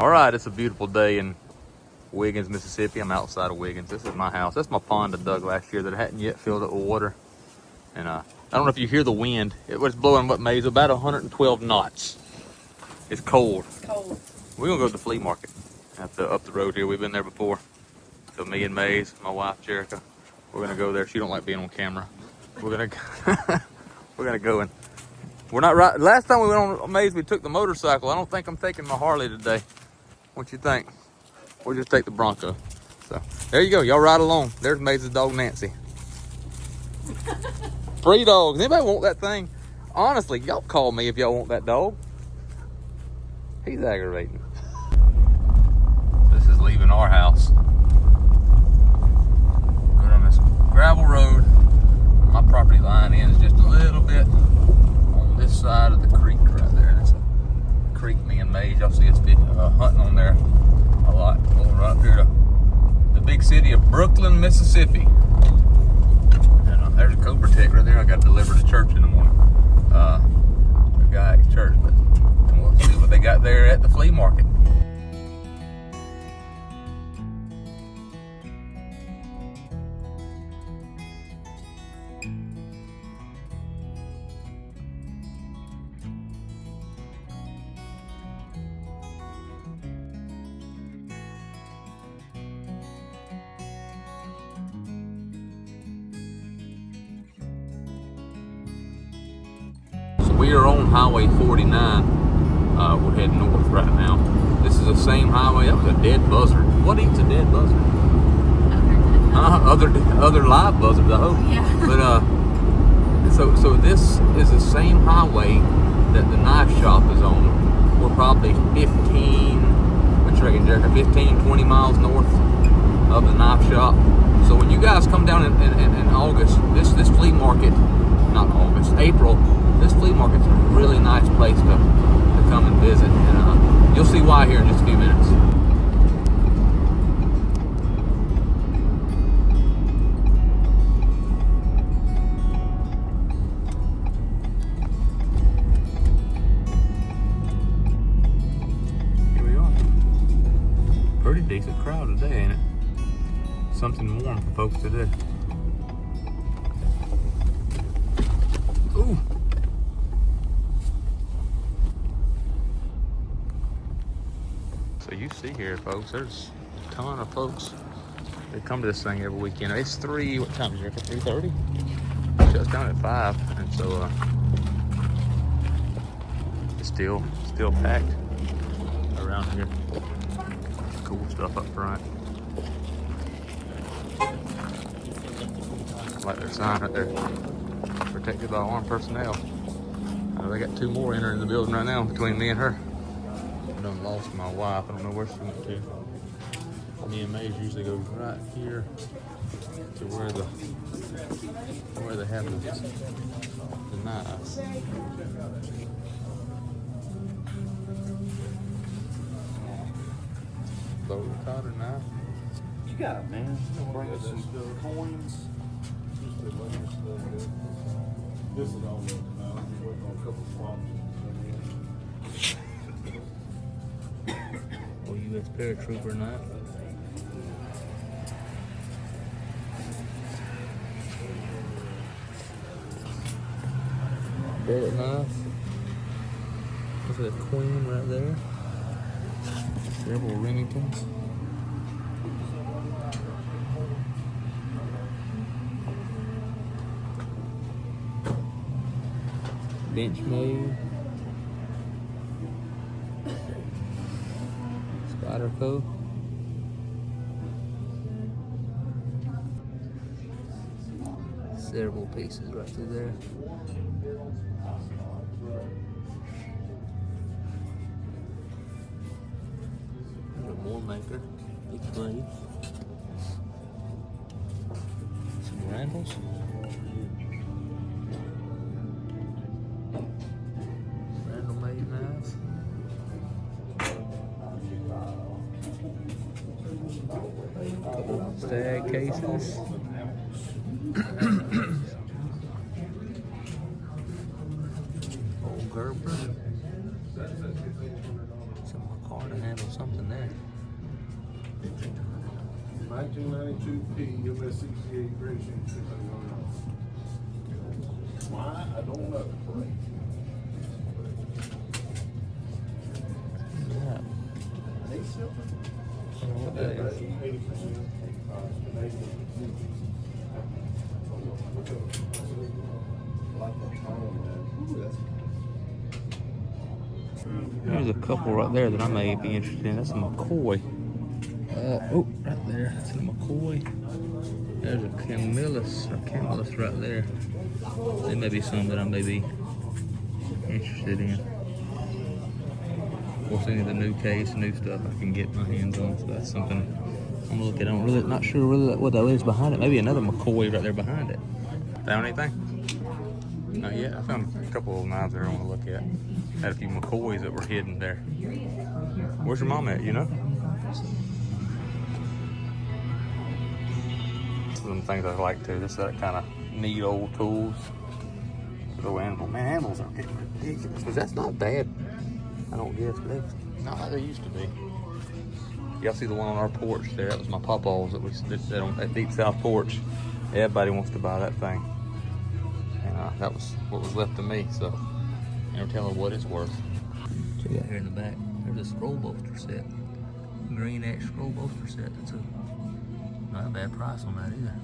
All right, it's a beautiful day in Wiggins, Mississippi. I'm outside of Wiggins. This is my house. That's my pond I dug last year that hadn't yet filled up with water. And I don't know if you hear the wind. It was blowing what, Maze? About 112 knots. It's cold. It's cold. We're gonna go to the flea market up the road here. We've been there before. So me and Maze, my wife Jerica, we're gonna go there. She don't like being on camera. We're gonna we're gonna go and we're not right. Last time we went on Maze, we took the motorcycle. I don't think I'm taking my Harley today. What you think? We'll just take the Bronco. So there you go. Y'all ride along. There's Maze's dog Nancy. Free dogs. Anybody want that thing? Honestly, y'all call me if y'all want that dog. He's aggravating. This is leaving our house. Going on this gravel road. My property line ends just a little bit on this side of the creek right there. That's a creek me and Maze. Y'all see us hunting on there a lot. Going right up here to the big city of Brooklyn, Mississippi. And there's a Cobratec right there. I got to deliver to church in the morning. A guy at church, but we'll see what they got there at the flea market. We are on Highway 49. We're heading north right now. This is the same highway. That was a dead buzzard. What eats a dead buzzard? Other live buzzards, I hope. Yeah. But so this is the same highway that the knife shop is on. We're probably 15, what you reckon, Jerica? 15, 20 miles north of the knife shop. So when you guys come down in August, this flea market, not August, April. This flea market's a really nice place to come and visit, and you'll see why here in just a few minutes. Here we are. Pretty decent crowd today, ain't it? Something warm for folks today. Ooh. So you see here, folks, there's a ton of folks that come to this thing every weekend. It's what time is it? 3:30? Shuts down at 5, and so it's still packed around here. Cool stuff up front. I like their sign right there. Protected by armed personnel. They got 2 more entering the building right now between me and her. I done lost my wife. I don't know where she went to. Me and Maze usually go right here to where they have the knives. Low cotter knife. You got it, man. Bring us some coins. This is all working now. I'm just waiting on a couple of problems. U.S. paratrooper knife. Bullet knife. Look at that queen right there. Several Remingtons. Benchmade. Spyderco. Several pieces right through there. There's a more maker. Big blade. Some Randalls. Randall made knives. Couple stag cases. Old Gerber. Some car to handle something. nothing there. 1992 P, MS68 racing, $600. Why? I don't know. Yeah. What that is? 80%. There's a couple right there that I may be interested in. That's a McCoy. Oh, right there. That's a McCoy. There's a Camillus right there. There may be some that I may be interested in. Of course, any of the new case, new stuff I can get my hands on. So that's something I'm gonna look at. I'm really not sure really what that is behind it. Maybe another McCoy right there behind it. Found anything? Not yet. I found a couple of knives there I want to look at. Had a few McCoys that were hidden there. Where's your mom at, you know? Some things I like too. This that kind of neat old tools. Little animal. Man, animals are getting ridiculous. Because that's not bad. I don't guess, but they're not like they used to be. Y'all see the one on our porch there? That was my pawpaws that we did on that deep south porch. Everybody wants to buy that thing. And that was what was left to me, so never tell her what it's worth. Check out here in the back. There's a scroll bolster set. Green X scroll bolster set. That's not a bad price on that either.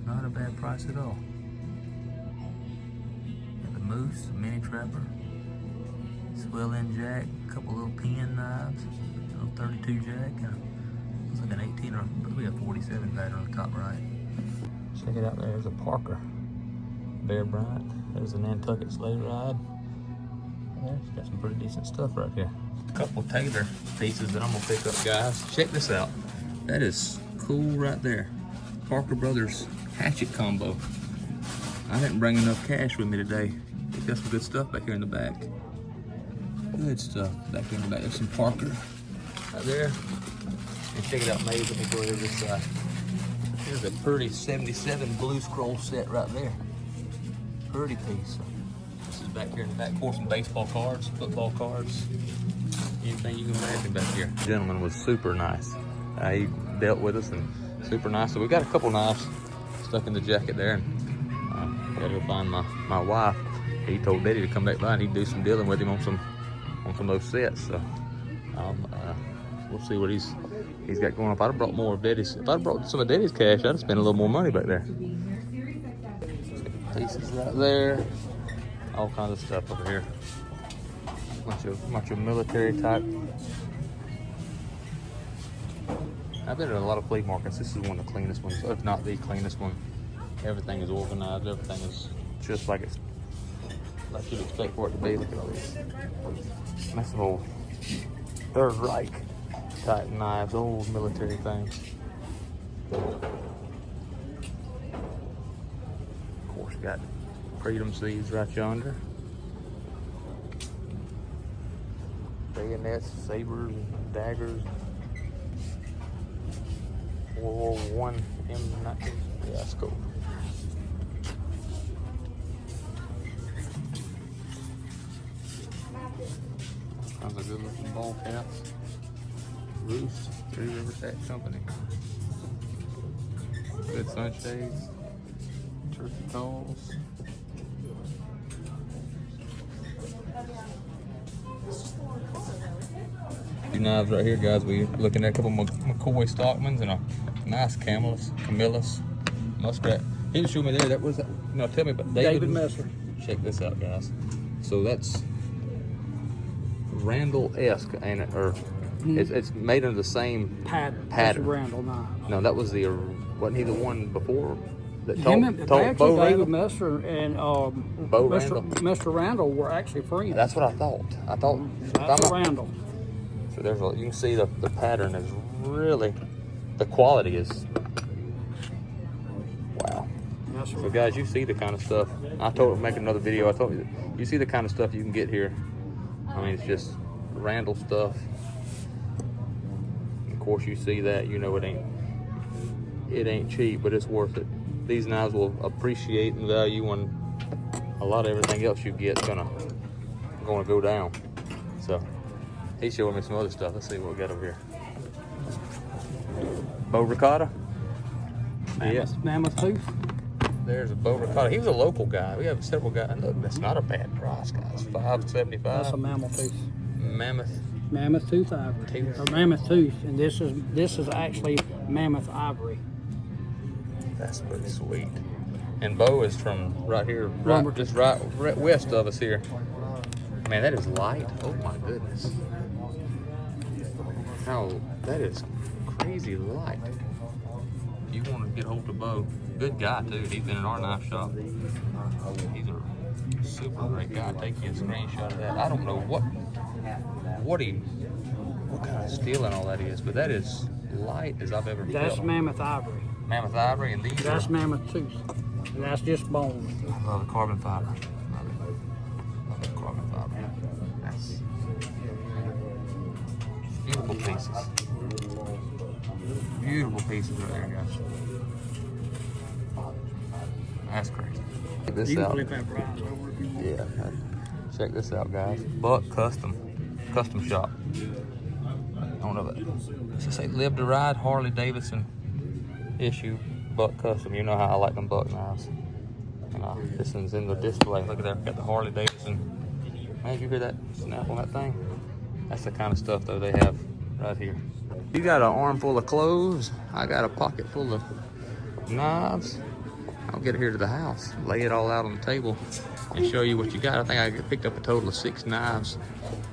Not a bad price at all. Got the Moose, the Mini Trapper, Swell Jack, a couple little pen knives, a little 32 Jack, and looks like an 18 or probably a 47 pattern on the top right. Check it out there. There's a Parker Bear Bryant. There's a Nantucket Sleigh Ride. There's got some pretty decent stuff right here. A couple Taylor pieces that I'm gonna pick up, guys. Check this out. That is cool right there. Parker Brothers hatchet combo. I didn't bring enough cash with me today. We've got some good stuff back here in the back. Good stuff back here in the back. There's some Parker right there. And check it out, Maze. Let me go over this side. There's a pretty 77 blue scroll set right there. Pretty piece. This is back here in the back. Of course, some baseball cards, football cards, anything you can imagine back here. The gentleman was super nice. He dealt with us and super nice. So we got a couple knives stuck in the jacket there. And gotta go find my wife. He told Daddy to come back by and he'd do some dealing with him on some of those sets. So we'll see what he's got going on. If I'd have brought more of Daddy's, if I'd brought some of Daddy's cash, I'd have spent a little more money back there. Pieces right there. All kinds of stuff over here. Bunch of military type. I've been at a lot of flea markets. This is one of the cleanest ones, if not the cleanest one. Everything is organized. Everything is just like you'd expect for it to be. Look at all these. That's some old Third Reich type knives, old military things. Of course, got Freedom Seeds right yonder. Bayonets, sabers, daggers. World War I M19. Yeah, that's cool. Sounds like good looking ball caps. Roost, Three River Tack Company. Good sunshades. Turkey calls. Few knives right here, guys. We're looking at a couple McCoy Stockmans and a nice Camillus, Muskrat. He was showing me there. That was that. No, tell me about David Messer. Check this out, guys. So that's Randall-esque, ain't it? Or it's made under the same pattern. Randall knife. No, that was wasn't he the one before that David Randall? Messer and Mr. Randall were actually friends. That's what I thought. That's Randall. So you can see the pattern is really, the quality is, wow. Yes, So guys, you see the kind of stuff. I told him to make another video. I told you see the kind of stuff you can get here. I mean, it's just Randall stuff. Of course, you see that, you know it ain't cheap, but it's worth it. These knives will appreciate in value when a lot of everything else you get is gonna go down. So He's showing me some other stuff. Let's see what we got over here. Bow ricotta. Mammoth tooth. There's a bow ricotta. He was a local guy. We have several guys. Look, that's not a bad price, guys. $5.75. That's a mammoth tooth. Mammoth Tooth ivory. Or mammoth tooth, and this is actually mammoth ivory. That's pretty sweet. And Bo is from right here, Lumber. just right west of us here. Man, that is light. Oh my goodness. How that is crazy light. You want to get hold of Bo. Good guy too. He's been in our knife shop. He's a super great guy. Take you a screenshot of that. I don't know what kind of steel and all that is, but that is light as I've ever felt. That's mammoth ivory. Mammoth ivory, and these That's mammoth tooth. And that's just bone. I love the carbon fiber. Love it. Love the carbon fiber. That's beautiful pieces. Beautiful pieces right there, guys. That's crazy. Check this You can out. flip that prize over if you want. Yeah. Check this out, guys. Buck Custom shop. I don't know that. Does it say Live to Ride Harley Davidson issue Buck Custom? You know how I like them buck knives. And this one's in the display. Look at there. Got the Harley Davidson. Man, did you hear that snap on that thing? That's the kind of stuff though they have right here. You got an armful of clothes. I got a pocket full of knives. I'll get it here to the house, lay it all out on the table, and show you what you got. I think I picked up a total of 6 knives,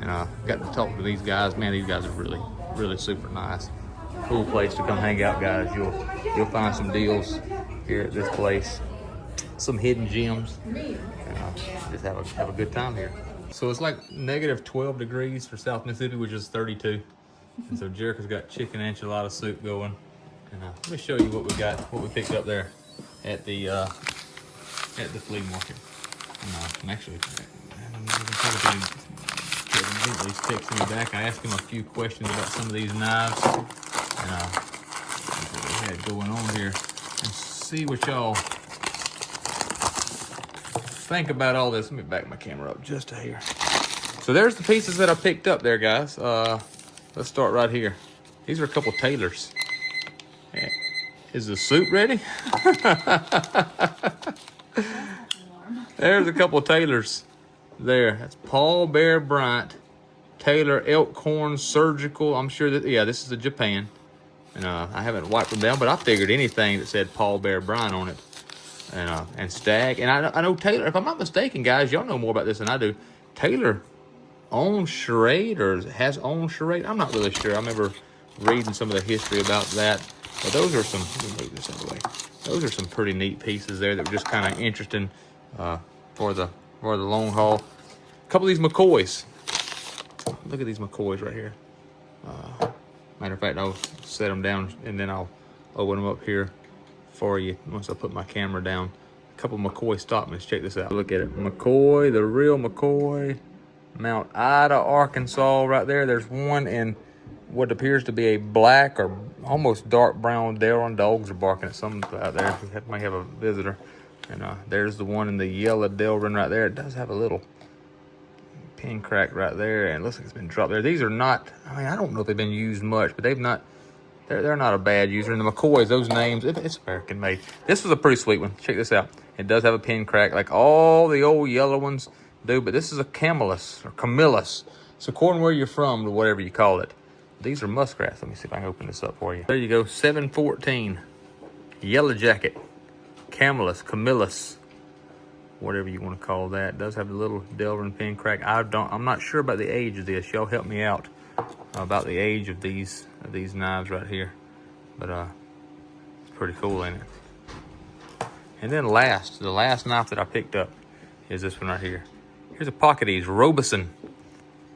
and I got to talk to these guys. Man, these guys are really, really super nice. Cool place to come hang out, guys. You'll find some deals here at this place, some hidden gems, and just have a good time here. So it's like negative 12 degrees for South Mississippi, which is 32. And so Jericho's got chicken enchilada soup going. And let me show you what we got, what we picked up there at the flea market. And I'm actually, Kevin Bentley's texting me back. I asked him a few questions about some of these knives and what we had going on here, and see what y'all think about all this. Let me back my camera up just a hair. So there's the pieces that I picked up there, guys. Let's start right here. These are a couple tailors. Is the soup ready? There's a couple tailors there. That's Paul Bear Bryant, Taylor Elkhorn Surgical. I'm sure that, yeah, this is a Japan. And I haven't wiped them down, but I figured anything that said Paul Bear Bryant on it. And Stag. And I know Taylor, if I'm not mistaken, guys, y'all know more about this than I do. Taylor owns charade or has owned charade. I'm not really sure. I remember reading some of the history about that. But those are some, let me move this out of the way. Those are some pretty neat pieces there that were just kind of interesting for the long haul. A couple of these McCoys. Look at these McCoys right here. Matter of fact, I'll set them down and then I'll open them up here for you once I put my camera down. A couple of McCoy Stockmans. Check this out. Look at it. McCoy, the real McCoy. Mount Ida, Arkansas right there. There's one in what appears to be a black or almost dark brown Delrin. Dogs are barking at something out there. We might have a visitor. And there's the one in the yellow Delrin right there. It does have a little pin crack right there, and it looks like it's been dropped there. These are not, I mean, I don't know if they've been used much, but they've not, they're not a bad user. And the McCoys, those names, it's American made. This was a pretty sweet one. Check this out. It does have a pin crack like all the old yellow ones do, but this is a Camillus or Camillus. So according where you're from to whatever you call it. These are muskrats. Let me see if I can open this up for you. There you go, 714. Yellow jacket. Camillus, whatever you want to call that. It does have a little Delrin pin crack. I'm not sure about the age of this. Y'all help me out about the age of these knives right here. But it's pretty cool, ain't it? And then the last knife that I picked up is this one right here. Here's a pocket ease, Robeson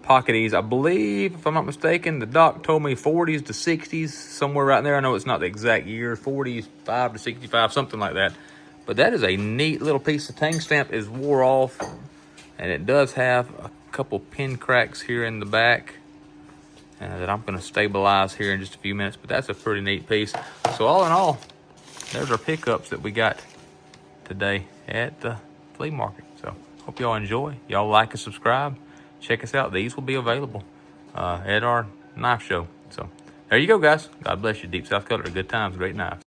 pocket ease. I believe, if I'm not mistaken, the doc told me 40s to 60s, somewhere right there. I know it's not the exact year, 45 to 65, something like that. But that is a neat little piece. The tang stamp is wore off, and it does have a couple pin cracks here in the back that I'm going to stabilize here in just a few minutes. But that's a pretty neat piece. So all in all, there's our pickups that we got today at the flea market. So hope y'all enjoy. Y'all like and subscribe. Check us out. These will be available at our knife show. So there you go, guys. God bless you. Deep South Cutlery. Good times, great knives.